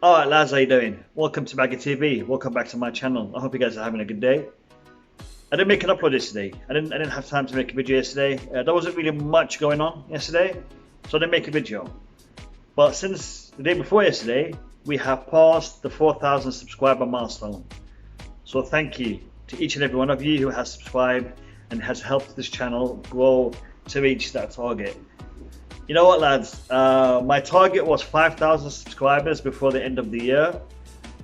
Alright lads, how you doing? Welcome to Baggy TV. Welcome back to my channel. I hope you guys are having a good day. I didn't make an upload yesterday. I didn't have time to make a video yesterday. There wasn't really much going on yesterday, so I didn't make a video. But since the day before yesterday, we have passed the 4,000 subscriber milestone. So thank you to each and every one of you who has subscribed and has helped this channel grow to reach that target. You know what lads, my target was 5,000 subscribers before the end of the year.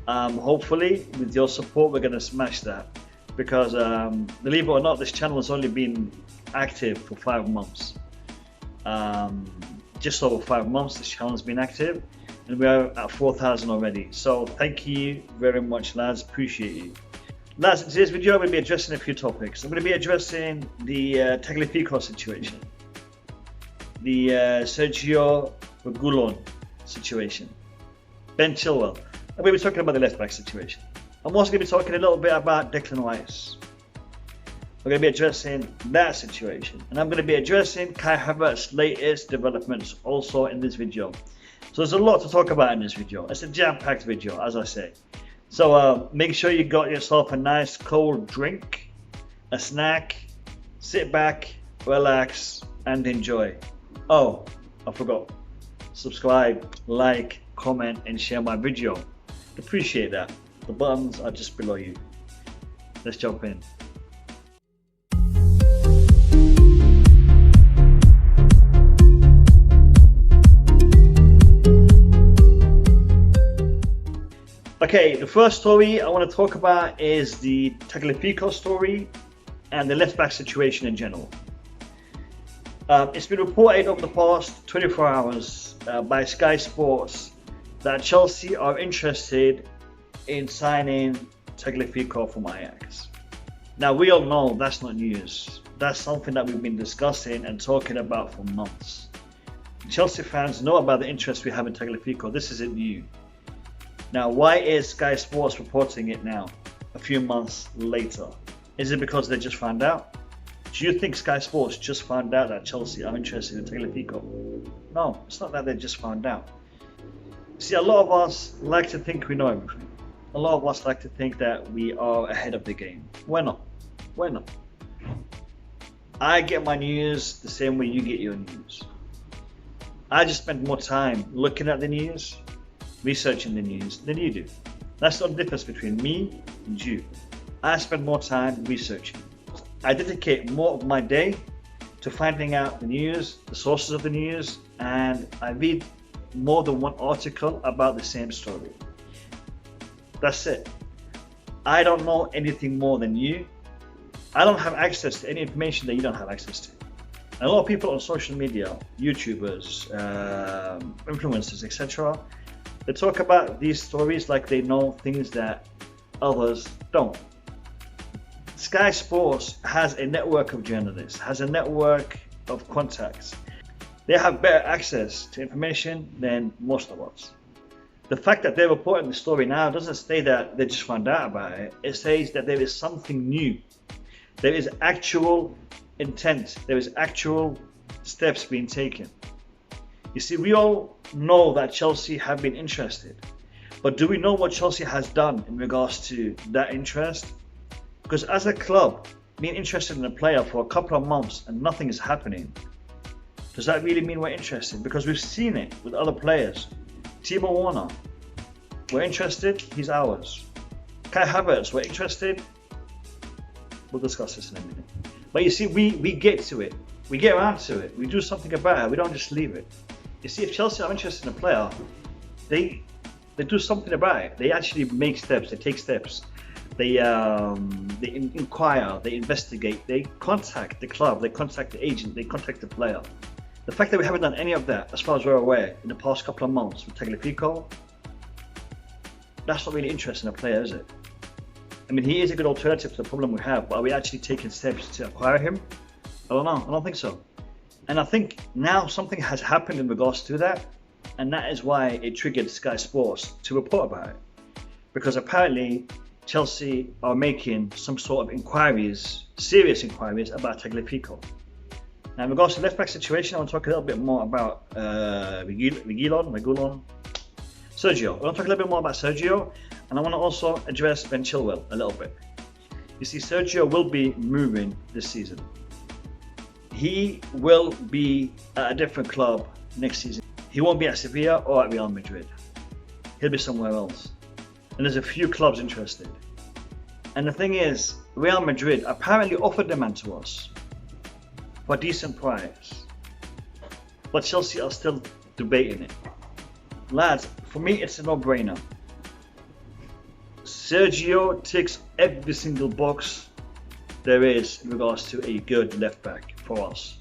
Hopefully with your support we're going to smash that, because believe it or not, this channel has only been active for 5 months. Just over 5 months this channel has been active, and we are at 4,000 already. So thank you very much lads, appreciate you. Lads, in today's video I'm going to be addressing a few topics. I'm going to be addressing the Tagliafico situation, the Sergio Reguilon situation, Ben Chilwell. I'm going to be talking about the left back situation. I'm also going to be talking a little bit about Declan Rice. We're going to be addressing that situation, and I'm going to be addressing Kai Havertz's latest developments also in this video. So there's a lot to talk about in this video. It's a jam-packed video, as I say. So make sure you got yourself a nice cold drink, a snack, sit back, relax and enjoy. Oh, I forgot. Subscribe, like, comment and share my video. Appreciate that. The buttons are just below you. Let's jump in. Okay, the first story I want to talk about is the Tagliafico story and the left back situation in general. It's been reported over the past 24 hours by Sky Sports that Chelsea are interested in signing Tagliafico from Ajax. Now we all know that's not news. That's something that we've been discussing and talking about for months. Chelsea fans know about the interest we have in Tagliafico. This isn't new. Now why is Sky Sports reporting it now, a few months later? Is it because they just found out? Do you think Sky Sports just found out that Chelsea are interested in Tagliafico? No, it's not that they just found out. See, a lot of us like to think we know everything. A lot of us like to think that we are ahead of the game. We're not. We're not. I get my news the same way you get your news. I just spend more time looking at the news, researching the news than you do. That's the difference between me and you. I spend more time researching. I dedicate more of my day to finding out the news, the sources of the news, and I read more than one article about the same story. That's it. I don't know anything more than you. I don't have access to any information that you don't have access to. And a lot of people on social media, YouTubers, influencers, etc., they talk about these stories like they know things that others don't. Sky Sports has a network of journalists, has a network of contacts. They have better access to information than most of us. The fact that they're reporting the story now doesn't say that they just found out about it. It says that there is something new. There is actual intent. There is actual steps being taken. You see, we all know that Chelsea have been interested, but do we know what Chelsea has done in regards to that interest? Because as a club, being interested in a player for a couple of months and nothing is happening, does that really mean we're interested? Because we've seen it with other players. Timo Werner, we're interested, he's ours. Kai Havertz, we're interested. We'll discuss this in a minute. But you see, we get to it. We get around to it. We do something about it. We don't just leave it. You see, if Chelsea are interested in a player, they do something about it. They actually make steps. They take steps. They inquire. They investigate. They contact the club. They contact the agent. They contact the player. The fact that we haven't done any of that, as far as we're aware, in the past couple of months with Tagliafico, that's not really interesting a player, is it? I mean, he is a good alternative to the problem we have, but are we actually taking steps to acquire him? I don't know. I don't think so. And I think now something has happened in regards to that, and that is why it triggered Sky Sports to report about it. Because apparently Chelsea are making some sort of inquiries, serious inquiries about Tagliafico. Now in regards to the left back situation, I want to talk a little bit more about Reguilon. So Sergio. I want to talk a little bit more about Sergio, and I want to also address Ben Chilwell a little bit. You see, Sergio will be moving this season. He will be at a different club next season. He won't be at Sevilla or at Real Madrid. He'll be somewhere else. And there's a few clubs interested. And the thing is, Real Madrid apparently offered the man to us for a decent price. But Chelsea are still debating it. Lads, for me it's a no-brainer. Sergio ticks every single box there is in regards to a good left back for us.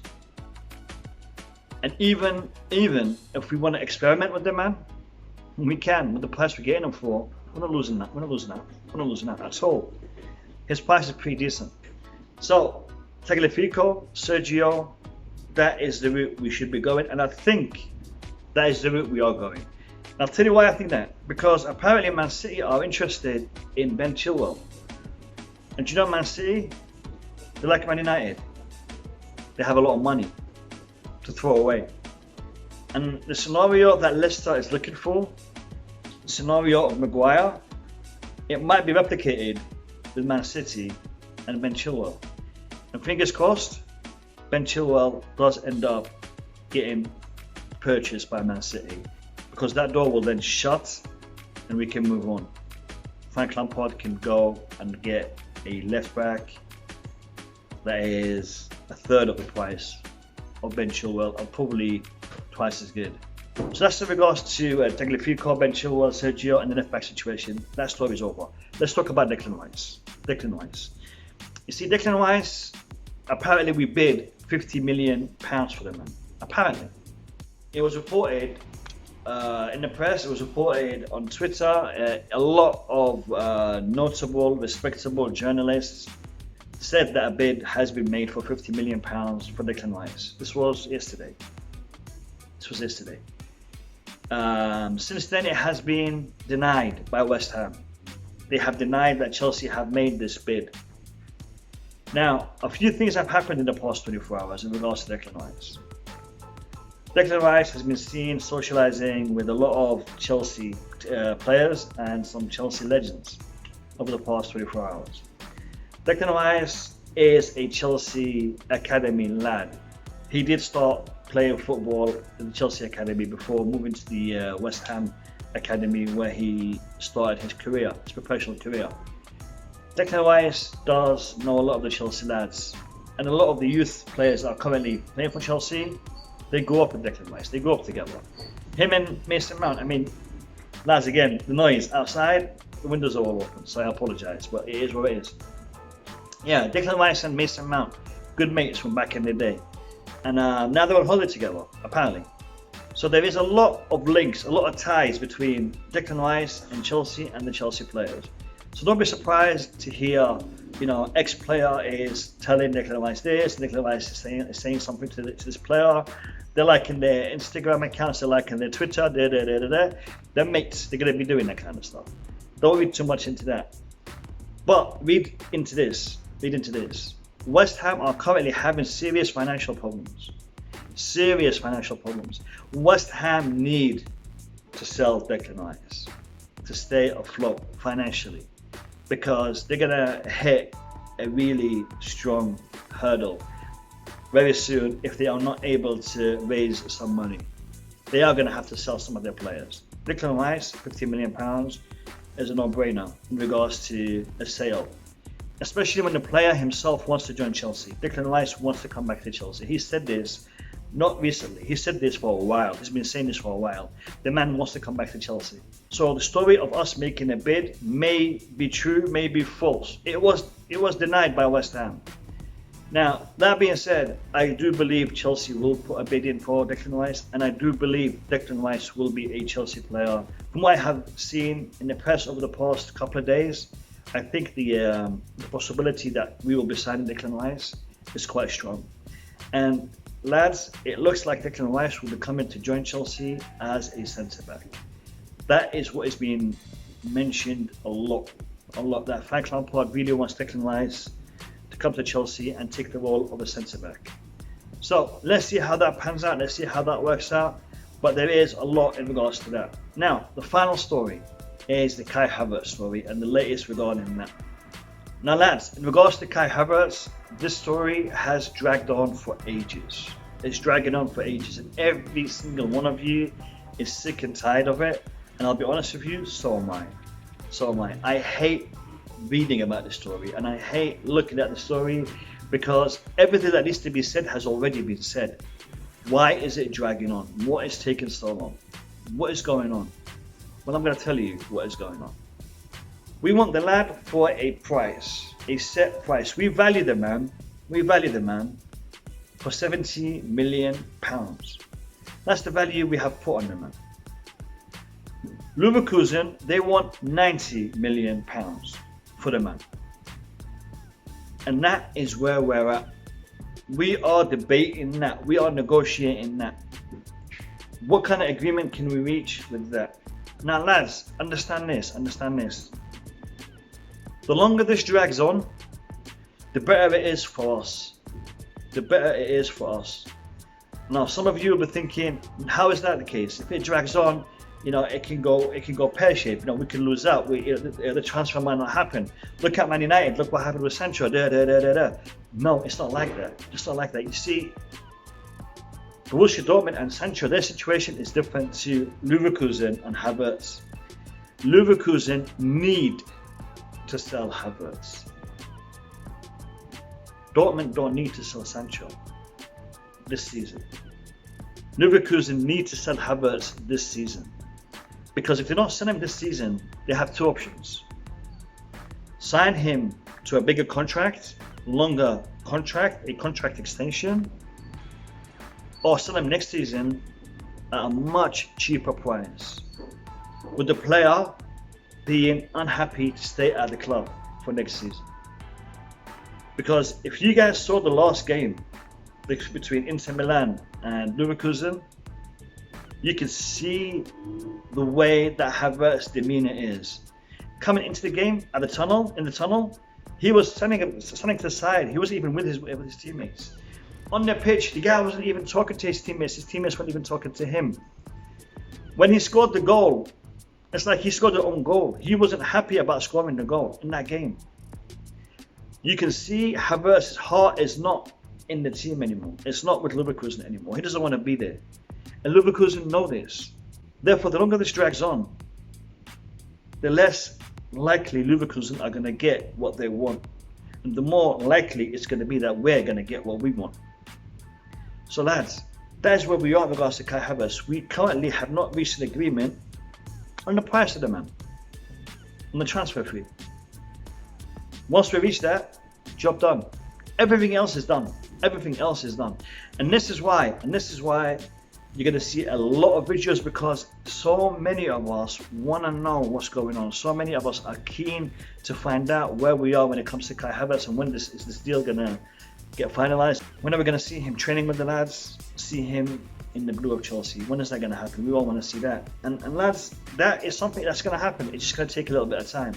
And even if we want to experiment with the man, we can with the price we're getting him for. We're not losing that. We're not losing that at all. His price is pretty decent. So Tagliafico, Sergio, that is the route we should be going, and I think that is the route we are going. And I'll tell you why I think that. Because apparently Man City are interested in Ben Chilwell. And do you know Man City? They're like Man United. They have a lot of money to throw away. And the scenario that Leicester is looking for, the scenario of Maguire, it might be replicated with Man City and Ben Chilwell. And fingers crossed, Ben Chilwell does end up getting purchased by Man City, because that door will then shut and we can move on. Frank Lampard can go and get a left back that is a third of the price of Ben Chilwell, and probably twice as good. So that's in regards to Tagliafico, Ben Chilwell, Sergio, and the left back situation. That story is over. Let's talk about Declan Rice. Declan Rice. You see, Declan Rice, apparently we bid £50 million for the man. Apparently. It was reported in the press, it was reported on Twitter. A lot of notable, respectable journalists said that a bid has been made for £50 million for Declan Rice. This was yesterday. Since then, it has been denied by West Ham. They have denied that Chelsea have made this bid. Now, a few things have happened in the past 24 hours in regards to Declan Rice. Declan Rice has been seen socializing with a lot of Chelsea players and some Chelsea legends over the past 24 hours. Declan Rice is a Chelsea Academy lad. He did start playing football in the Chelsea Academy before moving to the West Ham Academy, where he started his career, his professional career. Declan Rice does know a lot of the Chelsea lads, and a lot of the youth players that are currently playing for Chelsea, they grew up with Declan Rice. They grew up together. Him and Mason Mount. I mean, lads, again, the noise outside, the windows are all open, so I apologise, but it is what it is. Yeah, Declan Rice and Mason Mount, good mates from back in the day. And now they're on holiday together, apparently. So there is a lot of links, a lot of ties between Declan Rice and Chelsea and the Chelsea players. So don't be surprised to hear, ex-player is telling Declan Rice this, Declan Rice is saying something to this player. They're liking their Instagram accounts, they're liking their Twitter, They're mates, they're going to be doing that kind of stuff. Don't read too much into that. But read into this. West Ham are currently having serious financial problems. West Ham need to sell Declan Rice to stay afloat financially, because they're going to hit a really strong hurdle very soon if they are not able to raise some money. They are going to have to sell some of their players. Declan Rice, £50 million is a no-brainer in regards to a sale, especially when the player himself wants to join Chelsea. Declan Rice wants to come back to Chelsea. He said this not recently. He said this for a while. He's been saying this for a while. The man wants to come back to Chelsea. So the story of us making a bid may be true, may be false. It was denied by West Ham. Now, that being said, I do believe Chelsea will put a bid in for Declan Rice, and I do believe Declan Rice will be a Chelsea player. From what I have seen in the press over the past couple of days, I think the possibility that we will be signing Declan Rice is quite strong. And lads, it looks like Declan Rice will be coming to join Chelsea as a centre-back. That is what is being mentioned a lot, that Frank Lampard really wants Declan Rice to come to Chelsea and take the role of a centre-back. So let's see how that pans out, let's see how that works out, but there is a lot in regards to that. Now, the final story is the Kai Havertz story and the latest regarding that. Now lads, in regards to Kai Havertz, this story has dragged on for ages. It's dragging on for ages, and every single one of you is sick and tired of it. And I'll be honest with you, so am I. So am I. I hate reading about the story, and I hate looking at the story because everything that needs to be said has already been said. Why is it dragging on? What is taking so long? What is going on? Well, I'm going to tell you what is going on. We want the lad for a price, a set price. We value the man. We value the man for £70 million. That's the value we have put on the man. Leverkusen, they want £90 million for the man. And that is where we're at. We are debating that. We are negotiating that. What kind of agreement can we reach with that? Now lads, understand this. The longer this drags on, the better it is for us. The better it is for us. Now some of you will be thinking, how is that the case? If it drags on, it can go pear-shaped. We can lose out. The transfer might not happen. Look at Man United. Look what happened with Sancho. No, it's not like that. It's not like that. You see, Borussia Dortmund and Sancho, their situation is different to Leverkusen and Havertz. Leverkusen need to sell Havertz. Dortmund don't need to sell Sancho this season. Leverkusen need to sell Havertz this season. Because if they don't sell him this season, they have two options. Sign him to a bigger contract, longer contract, a contract extension, or sell him next season at a much cheaper price, with the player being unhappy to stay at the club for next season. Because if you guys saw the last game between Inter Milan and Leverkusen, you can see the way that Havertz's demeanor is. Coming into the game in the tunnel, he was standing to the side. He wasn't even with his teammates. On the pitch, the guy wasn't even talking to his teammates. His teammates weren't even talking to him. When he scored the goal, it's like he scored his own goal. He wasn't happy about scoring the goal in that game. You can see Havertz's heart is not in the team anymore. It's not with Leverkusen anymore. He doesn't want to be there. And Leverkusen know this. Therefore, the longer this drags on, the less likely Leverkusen are going to get what they want. And the more likely it's going to be that we're going to get what we want. So lads, that is where we are in regards to Kai Havertz. We currently have not reached an agreement on the price of the man, on the transfer fee. Once we reach that, job done. Everything else is done. Everything else is done. And this is why you're going to see a lot of videos, because so many of us want to know what's going on. So many of us are keen to find out where we are when it comes to Kai Havertz, and when is this deal going to get finalized. When are we going to see him training with the lads, see him in the blue of Chelsea? When is that going to happen? We all want to see that. And lads, that is something that's going to happen. It's just going to take a little bit of time.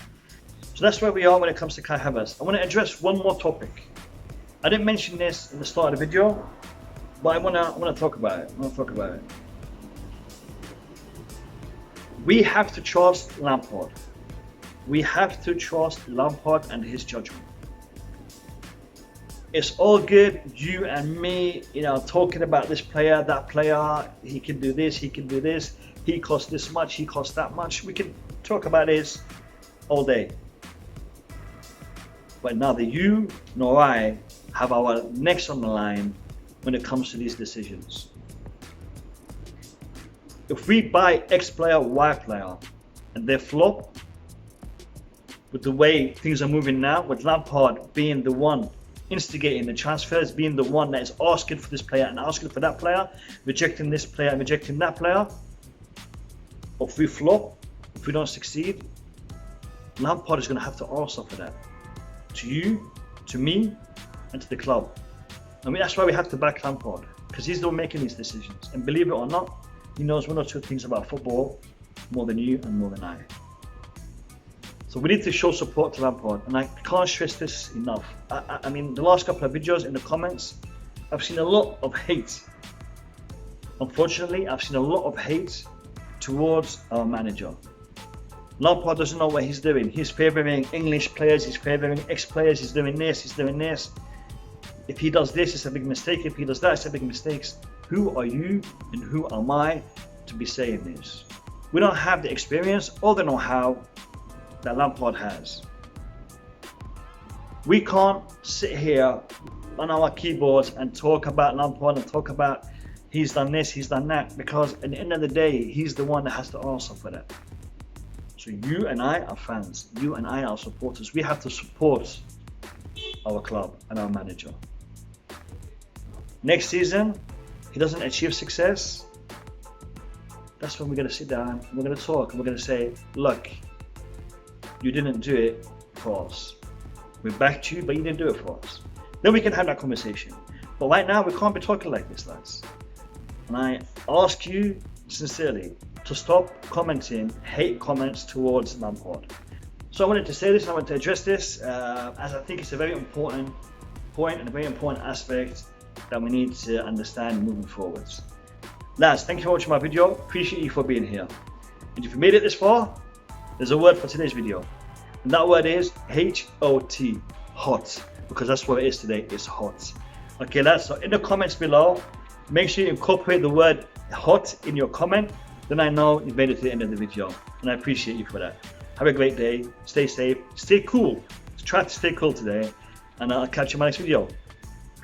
So that's where we are when it comes to Kai Havertz. I want to address one more topic. I didn't mention this in the start of the video, but I want to talk about it. We have to trust Lampard. We have to trust Lampard and his judgment. It's all good, you and me, talking about this player, that player, he can do this, he costs this much, he costs that much. We can talk about this all day. But neither you nor I have our necks on the line when it comes to these decisions. If we buy X player, Y player, and they flop, with the way things are moving now, with Lampard being the one instigating the transfers, being the one that is asking for this player and asking for that player, rejecting this player and rejecting that player, if we flop, if we don't succeed, Lampard is going to have to answer for that. To you, to me, and to the club. I mean, that's why we have to back Lampard, because he's the one making these decisions. And believe it or not, he knows one or two things about football more than you and more than I. So we need to show support to Lampard, and I can't stress this enough. I mean, the last couple of videos in the comments, I've seen a lot of hate. Unfortunately, I've seen a lot of hate towards our manager. Lampard doesn't know what he's doing. He's favouring English players, he's favouring ex-players, he's doing this, he's doing this. If he does this, it's a big mistake. If he does that, it's a big mistake. Who are you and who am I to be saying this? We don't have the experience or the know-how that Lampard has. We can't sit here on our keyboards and talk about Lampard and talk about he's done this, he's done that, because at the end of the day, he's the one that has to answer for that. So you and I are fans, you and I are supporters. We have to support our club and our manager. Next season, he doesn't achieve success, that's when we're going to sit down, we're going to talk, and we're going to say, look, you didn't do it for us. We backed you, but you didn't do it for us. Then we can have that conversation. But right now, we can't be talking like this, lads. And I ask you sincerely to stop commenting hate comments towards Lampard. So I wanted to say this, and I wanted to address this, as I think it's a very important point and a very important aspect that we need to understand moving forwards. Lads, thank you for watching my video. Appreciate you for being here. And if you made it this far, there's a word for today's video. And that word is H-O-T, hot, because that's what it is today, it's hot. Okay lads, so in the comments below, make sure you incorporate the word hot in your comment, then I know you've made it to the end of the video, and I appreciate you for that. Have a great day, stay safe, stay cool, try to stay cool today, and I'll catch you in my next video.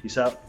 Peace out.